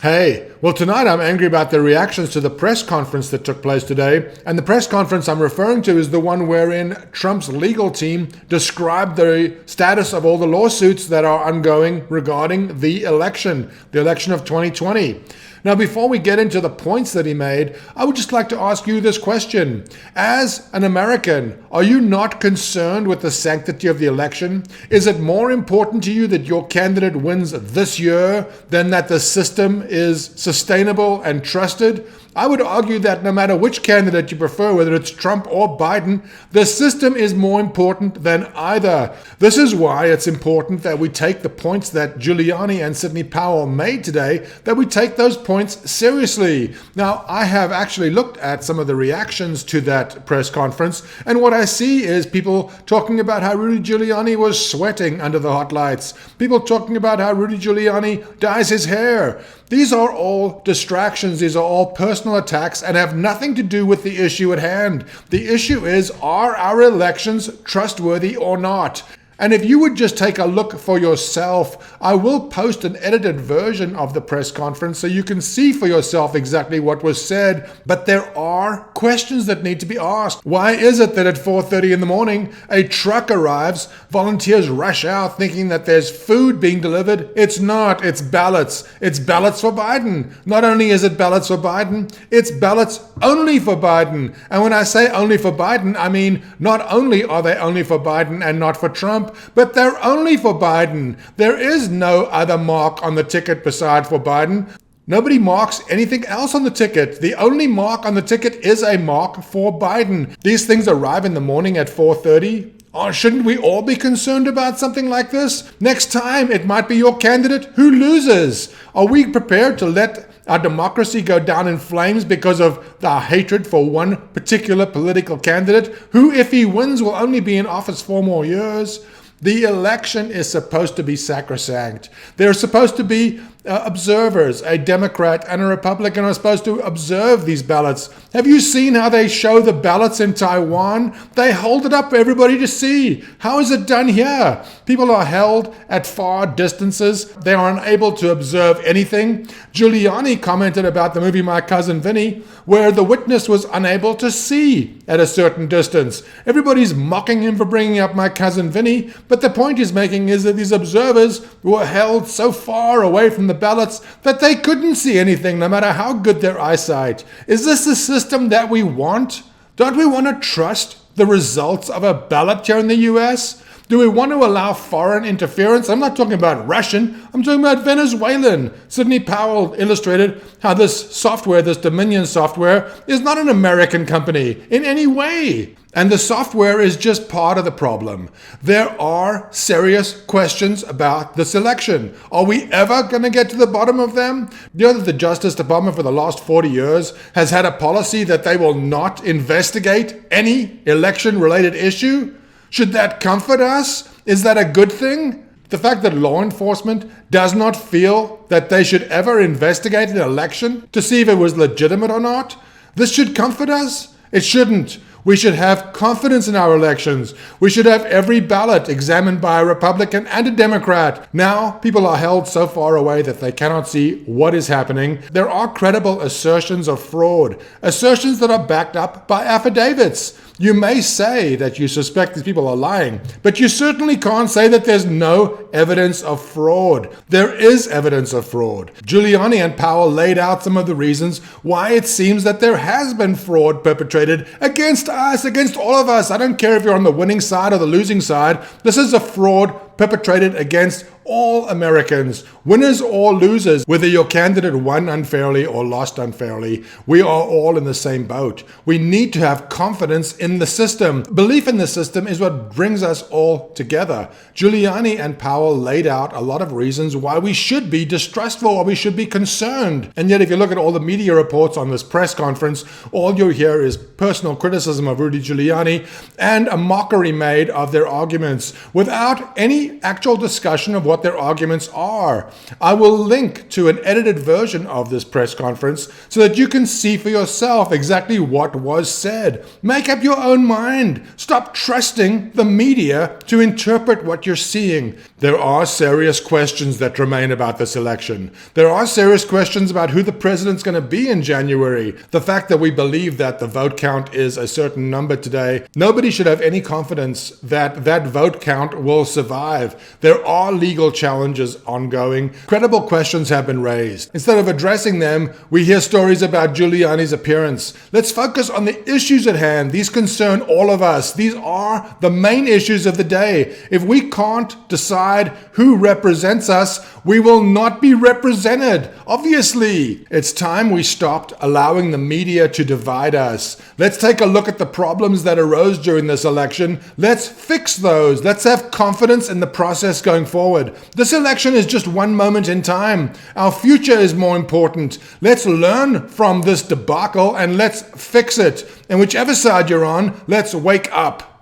Hey, well, tonight I'm angry about the reactions to the press conference that took place today. And the press conference I'm referring to is the one wherein Trump's legal team described the status of all the lawsuits that are ongoing regarding the election of 2020. Now, before we get into the points that he made, I would just like to ask you this question. As an American, are you not concerned with the sanctity of the election? Is it more important to you that your candidate wins this year than that the system is sustainable and trusted? I would argue that no matter which candidate you prefer, whether it's Trump or Biden, the system is more important than either. This is why it's important that we take the points that Giuliani and Sidney Powell made today, that we take those points seriously. Now, I have actually looked at some of the reactions to that press conference, and what I see is people talking about how Rudy Giuliani was sweating under the hot lights, people talking about how Rudy Giuliani dyes his hair. These are all distractions. These are all personal attacks and have nothing to do with the issue at hand. The issue is, are our elections trustworthy or not? And if you would just take a look for yourself, I will post an edited version of the press conference so you can see for yourself exactly what was said. But there are questions that need to be asked. Why is it that at 4:30 in the morning, a truck arrives, volunteers rush out thinking that there's food being delivered? It's not. It's ballots. It's ballots for Biden. Not only is it ballots for Biden, it's ballots only for Biden. And when I say only for Biden, I mean not only are they only for Biden and not for Trump, but they're only for Biden. There is no other mark on the ticket besides for Biden. Nobody marks anything else on the ticket. The only mark on the ticket is a mark for Biden. These things arrive in the morning at 4:30. Oh, shouldn't we all be concerned about something like this? Next time, it might be your candidate who loses. Are we prepared to let our democracy go down in flames because of our hatred for one particular political candidate who, if he wins, will only be in office 4 more years? The election is supposed to be sacrosanct. There are supposed to be observers. A Democrat and a Republican are supposed to observe these ballots. Have you seen how they show the ballots in Taiwan? They hold it up for everybody to see. How is it done here? People are held at far distances. They are unable to observe anything. Giuliani commented about the movie My Cousin Vinny, where the witness was unable to see at a certain distance. Everybody's mocking him for bringing up My Cousin Vinny, but the point he's making is that these observers were held so far away from the ballots that they couldn't see anything, no matter how good their eyesight. Is this the system that we want? Don't we want to trust the results of a ballot here in the US? Do we want to allow foreign interference? I'm not talking about Russian, I'm talking about Venezuelan. Sidney Powell illustrated how this software, this Dominion software, is not an American company in any way. And the software is just part of the problem. There are serious questions about this election. Are we ever going to get to the bottom of them? You know that the Justice Department for the last 40 years has had a policy that they will not investigate any election-related issue? Should that comfort us? Is that a good thing? The fact that law enforcement does not feel that they should ever investigate an election to see if it was legitimate or not? This should comfort us? It shouldn't. We should have confidence in our elections. We should have every ballot examined by a Republican and a Democrat. Now, people are held so far away that they cannot see what is happening. There are credible assertions of fraud, assertions that are backed up by affidavits. You may say that you suspect these people are lying, but you certainly can't say that there's no evidence of fraud. There is evidence of fraud. Giuliani and Powell laid out some of the reasons why it seems that there has been fraud perpetrated against us, against all of us. I don't care if you're on the winning side or the losing side. This is a fraud perpetrated against all Americans, winners or losers, whether your candidate won unfairly or lost unfairly. We are all in the same boat. We need to have confidence in the system. Belief in the system is what brings us all together. Giuliani and Powell laid out a lot of reasons why we should be distrustful, why we should be concerned. And yet, if you look at all the media reports on this press conference, all you hear is personal criticism of Rudy Giuliani and a mockery made of their arguments without any actual discussion of what what their arguments are. I will link to an edited version of this press conference so that you can see for yourself exactly what was said. Make up your own mind. Stop trusting the media to interpret what you're seeing. There are serious questions that remain about this election. There are serious questions about who the president's going to be in January. The fact that we believe that the vote count is a certain number today, nobody should have any confidence that that vote count will survive. There are legal challenges ongoing. Credible questions have been raised. Instead of addressing them, we hear stories about Giuliani's appearance. Let's focus on the issues at hand. These concern all of us. These are the main issues of the day. If we can't decide who represents us, we will not be represented. Obviously, it's time we stopped allowing the media to divide us. Let's take a look at the problems that arose during this election. Let's fix those. Let's have confidence in the process going forward. This election is just one moment in time. Our future is more important. Let's learn from this debacle and let's fix it. And whichever side you're on, let's wake up.